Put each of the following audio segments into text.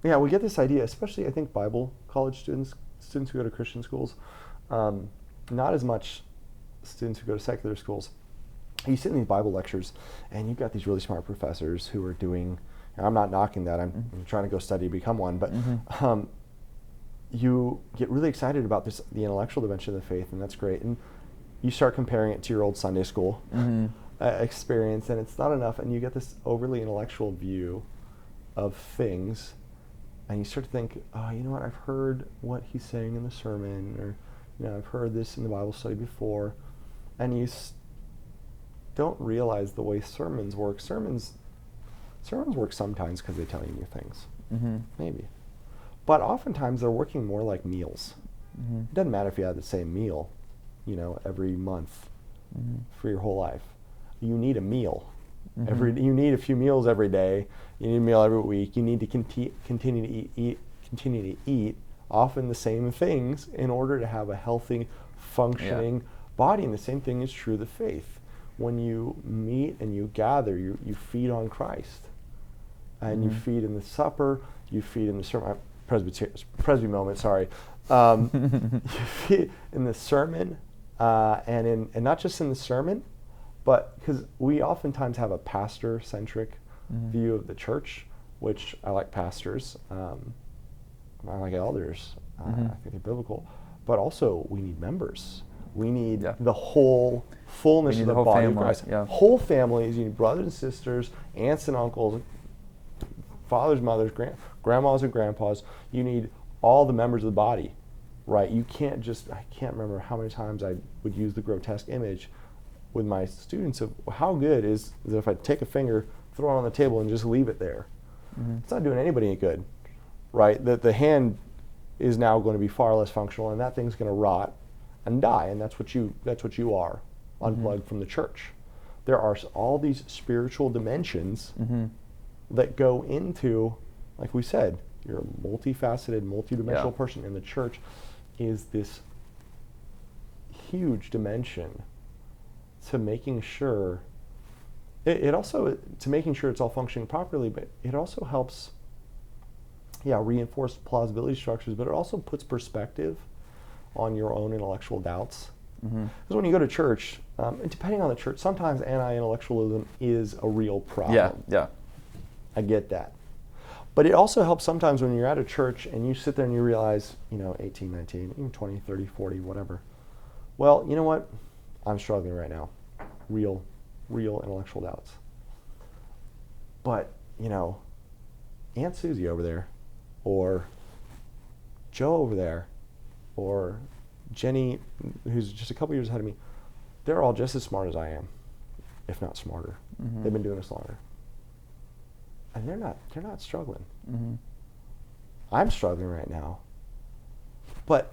yeah, we get this idea, especially I think Bible college students who go to Christian schools, not as much students who go to secular schools. You sit in these Bible lectures, and you've got these really smart professors who are doing. And I'm not knocking that. I'm trying to go study to become one, but you get really excited about the intellectual dimension of the faith, and that's great. And you start comparing it to your old Sunday school experience, and it's not enough. And you get this overly intellectual view of things, and you start to think, oh, you know what? I've heard what he's saying in the sermon, or I've heard this in the Bible study before, and you don't realize the way sermons work. Sermons work sometimes because they tell you new things, maybe. But oftentimes they're working more like meals. It doesn't matter if you have the same meal, every month for your whole life. You need a meal. You need a few meals every day. You need a meal every week. You need to continue to eat often the same things in order to have a healthy, functioning body. And the same thing is true of the faith. When you meet and you gather, you feed on Christ. And you feed in the supper, you feed in the sermon. Presby moment, sorry. You feed in the sermon, and not just in the sermon, but because we oftentimes have a pastor-centric view of the church, which I like pastors, I like elders, I think they're biblical, but also we need members. We need the whole fullness of the body of Christ. Whole families, you need brothers and sisters, aunts and uncles, fathers, mothers, grandmas and grandpas. You need all the members of the body, right? You can't I can't remember how many times I would use the grotesque image with my students of how good is that if I take a finger, throw it on the table, and just leave it there. It's not doing anybody any good, right? That the hand is now going to be far less functional, and that thing's going to rot and die, and that's what you are, unplugged from the church. There are all these spiritual dimensions that go into, like we said, you're a multifaceted, multidimensional person, and the church is this huge dimension to making sure it also to making sure it's all functioning properly, but it also helps reinforce plausibility structures, but it also puts perspective on your own intellectual doubts. Because when you go to church, and depending on the church, sometimes anti-intellectualism is a real problem. I get that. But it also helps sometimes when you're at a church and you sit there and you realize, 18, 19, even 20, 30, 40, whatever. Well, you know what? I'm struggling right now. Real intellectual doubts. But, Aunt Susie over there, or Joe over there, or Jenny, who's just a couple years ahead of me, they're all just as smart as I am, if not smarter. They've been doing this longer. And they're not struggling. I'm struggling right now. But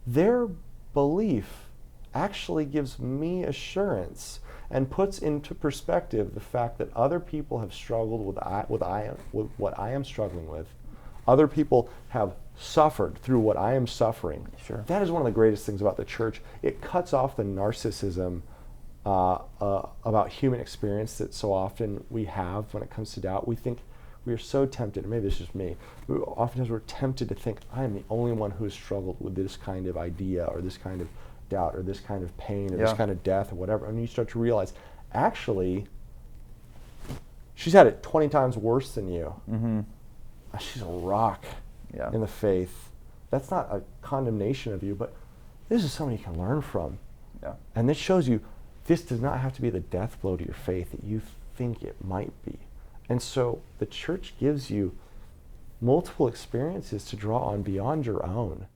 their belief actually gives me assurance and puts into perspective the fact that other people have struggled with what I am struggling with. Other people have suffered through what I am suffering. Sure. That is one of the greatest things about the church. It cuts off the narcissism about human experience that so often we have when it comes to doubt. We think we are so tempted, maybe it's just me, oftentimes we're tempted to think, I am the only one who has struggled with this kind of idea, or this kind of doubt, or this kind of pain, or this kind of death, or whatever. And you start to realize, actually, she's had it 20 times worse than you. She's a rock in the faith. That's not a condemnation of you, but this is somebody you can learn from. And this shows you, this does not have to be the death blow to your faith that you think it might be. And so the church gives you multiple experiences to draw on beyond your own.